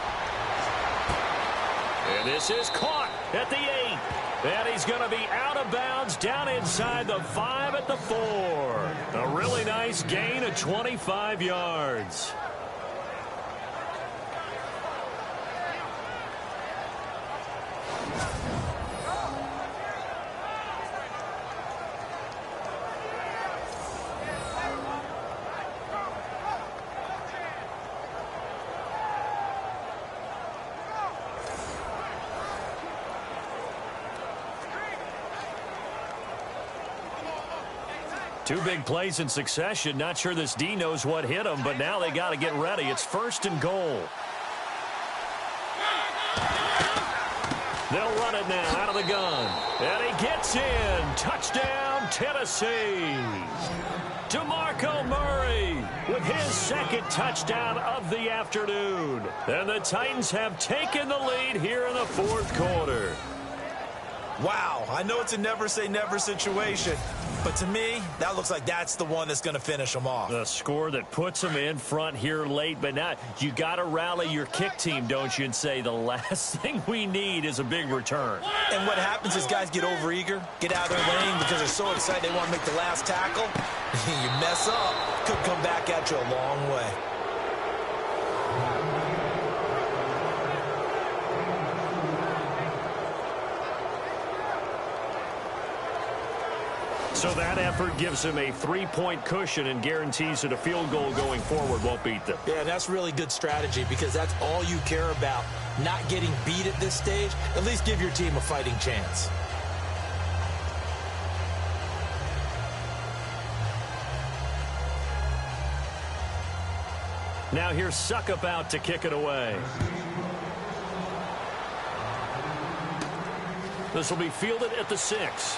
And this is caught at the 8. And he's going to be out of bounds down inside the 5 at the 4. A really nice gain of 25 yards. Two big plays in succession. Not sure this D knows what hit him, but now they got to get ready. It's 1st and goal. They'll run it now out of the gun. And he gets in. Touchdown, Tennessee. DeMarco Murray with his 2nd touchdown of the afternoon. And the Titans have taken the lead here in the 4th quarter. Wow, I know it's a never-say-never situation, but to me, that looks like that's the one that's going to finish them off. The score that puts them in front here late, but now you got to rally your kick team, don't you, and say the last thing we need is a big return. And what happens is guys get overeager, get out of their lane because they're so excited they want to make the last tackle. You mess up, could come back at you a long way. So that effort gives him a 3-point cushion and guarantees that a field goal going forward won't beat them. Yeah, that's really good strategy because that's all you care about. Not getting beat at this stage. At least give your team a fighting chance. Now here's Suckup out to kick it away. This will be fielded at the 6.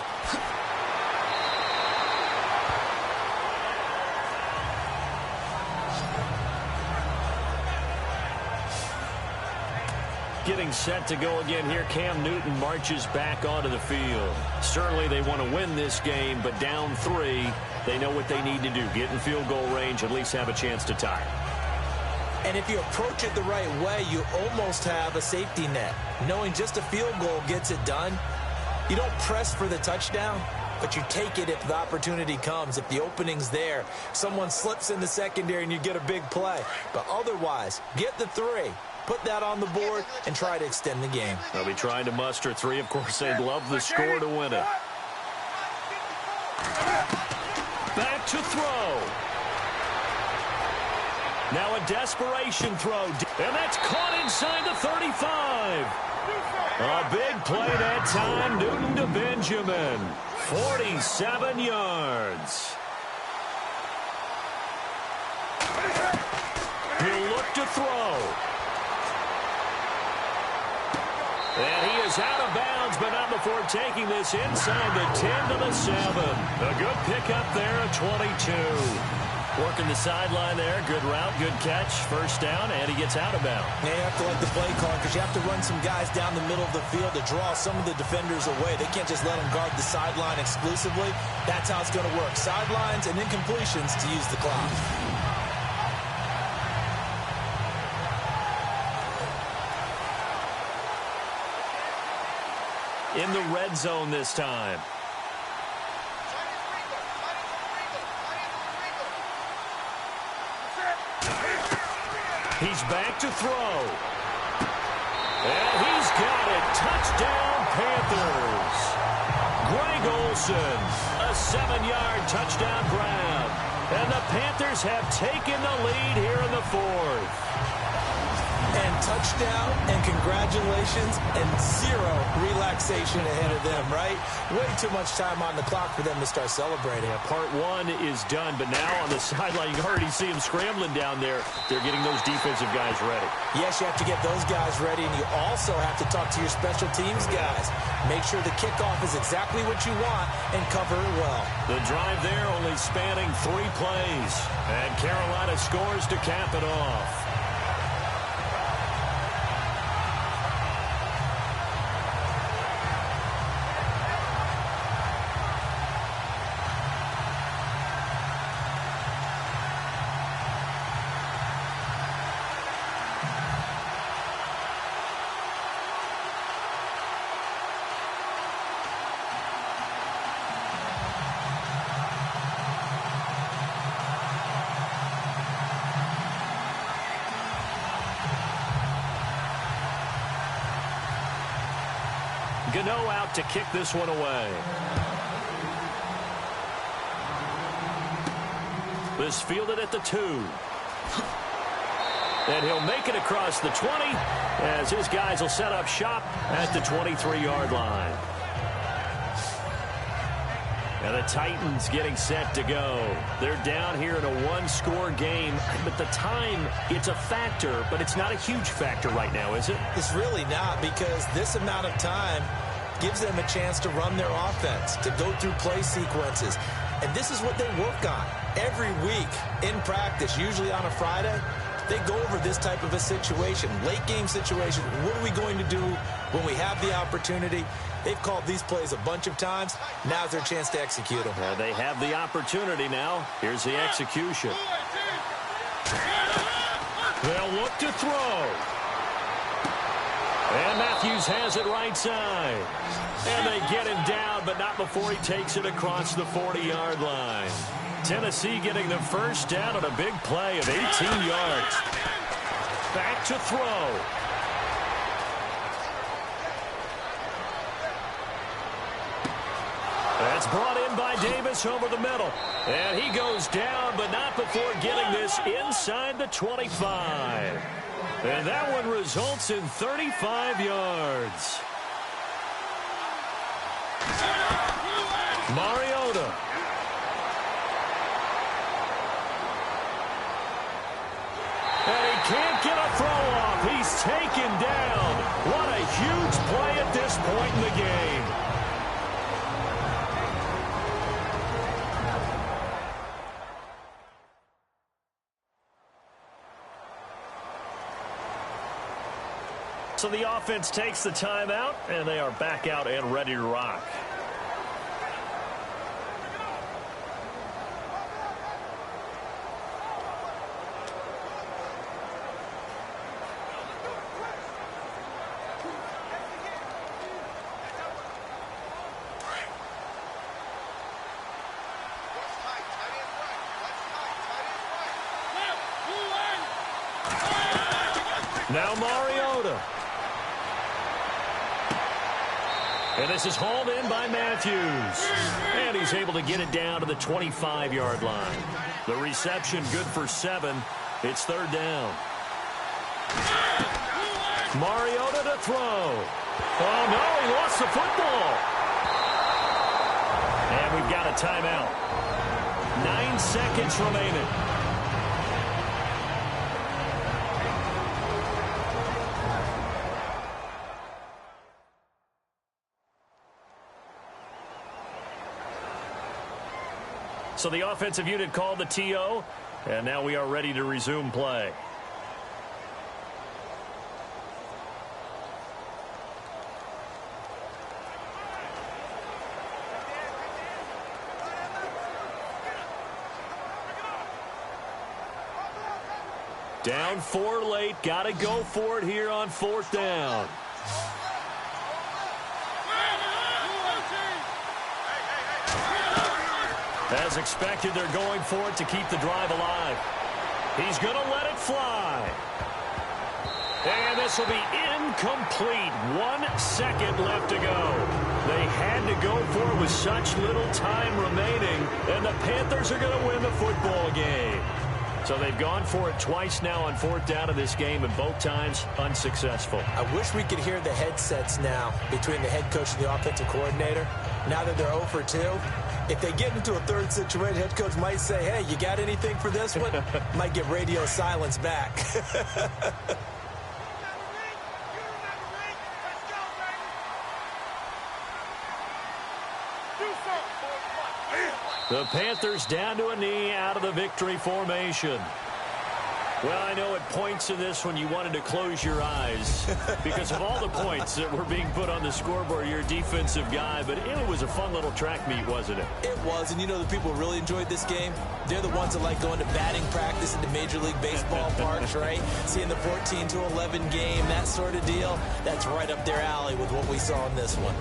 Getting set to go again here. Cam Newton marches back onto the field. Certainly they want to win this game, but down 3, they know what they need to do. Get in field goal range, at least have a chance to tie. And if you approach it the right way, you almost have a safety net. Knowing just a field goal gets it done. You don't press for the touchdown, but you take it if the opportunity comes. If the opening's there, someone slips in the secondary and you get a big play. But otherwise, get the 3. Put that on the board and try to extend the game. They'll be trying to muster 3. Of course, they'd love the score to win it. Back to throw. Now a desperation throw. And that's caught inside the 35. A big play that time. Newton to Benjamin. 47 yards. He'll look to throw. And he is out of bounds, but not before taking this inside the 10 to the 7. A good pickup there at 22. Working the sideline there. Good route, good catch. First down, and he gets out of bounds. Now you have to like the play call because you have to run some guys down the middle of the field to draw some of the defenders away. They can't just let them guard the sideline exclusively. That's how it's going to work. Sidelines and incompletions to use the clock. In the red zone this time. He's back to throw. And he's got it. Touchdown, Panthers. Greg Olsen, a 7-yard touchdown grab. And the Panthers have taken the lead here in the fourth. And touchdown, and congratulations, and zero relaxation ahead of them, right? Way too much time on the clock for them to start celebrating. Yeah, part one is done, but now on the sideline, you can already see them scrambling down there. They're getting those defensive guys ready. Yes, you have to get those guys ready, and you also have to talk to your special teams guys. Make sure the kickoff is exactly what you want and cover it well. The drive there only spanning 3 plays, and Carolina scores to cap it off. Gano out to kick this one away. This fielded at the 2. And he'll make it across the 20 as his guys will set up shop at the 23-yard line. And the Titans getting set to go. They're down here in a one-score game, but the time, it's a factor, but it's not a huge factor right now, is it? It's really not, because this amount of time gives them a chance to run their offense, to go through play sequences. And this is what they work on every week in practice, usually on a Friday. They go over this type of a situation, late game situation. What are we going to do when we have the opportunity? They've called these plays a bunch of times. Now's their chance to execute them. They have the opportunity now. Here's the execution. They'll look to throw. And Matthews has it right side. And they get him down, but not before he takes it across the 40-yard line. Tennessee getting the first down on a big play of 18 yards. Back to throw. That's brought in by Davis over the middle. And he goes down, but not before getting this inside the 25. And that one results in 35 yards. Mariota. And he can't get a throw off. He's taken down. What a huge play at this point in the game. So the offense takes the timeout, and they are back out and ready to rock. Now Mariota. And this is hauled in by Matthews. And he's able to get it down to the 25-yard line. The reception good for 7. It's third down. Mariota to throw. Oh, no, he lost the football. And we've got a timeout. 9 seconds remaining. So the offensive unit called the TO, and now we are ready to resume play. Down 4 late, got to go for it here on 4th down. As expected, they're going for it to keep the drive alive. He's going to let it fly. And this will be incomplete. 1 second left to go. They had to go for it with such little time remaining, and the Panthers are going to win the football game. So they've gone for it twice now on 4th down of this game, and both times unsuccessful. I wish we could hear the headsets now between the head coach and the offensive coordinator. Now that they're 0 for 2, if they get into a third situation, head coach might say, hey, you got anything for this one? Might get radio silence back. The Panthers down to a knee out of the victory formation. Well, I know at points in this when you wanted to close your eyes because of all the points that were being put on the scoreboard. You're a defensive guy, but it was a fun little track meet, wasn't it? It was, and you know the people who really enjoyed this game? They're the ones that like going to batting practice at the Major League Baseball parks, right? Seeing the 14-11 game, that sort of deal. That's right up their alley with what we saw in this one.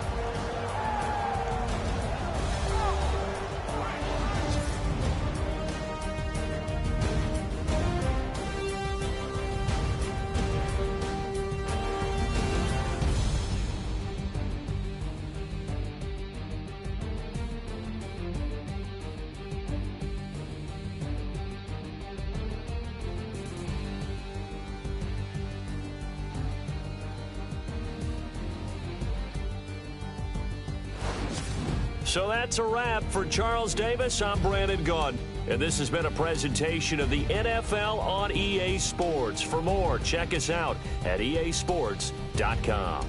So that's a wrap for Charles Davis. I'm Brandon Gaudin, and this has been a presentation of the NFL on EA Sports. For more, check us out at easports.com.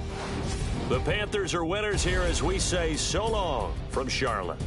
The Panthers are winners here as we say so long from Charlotte.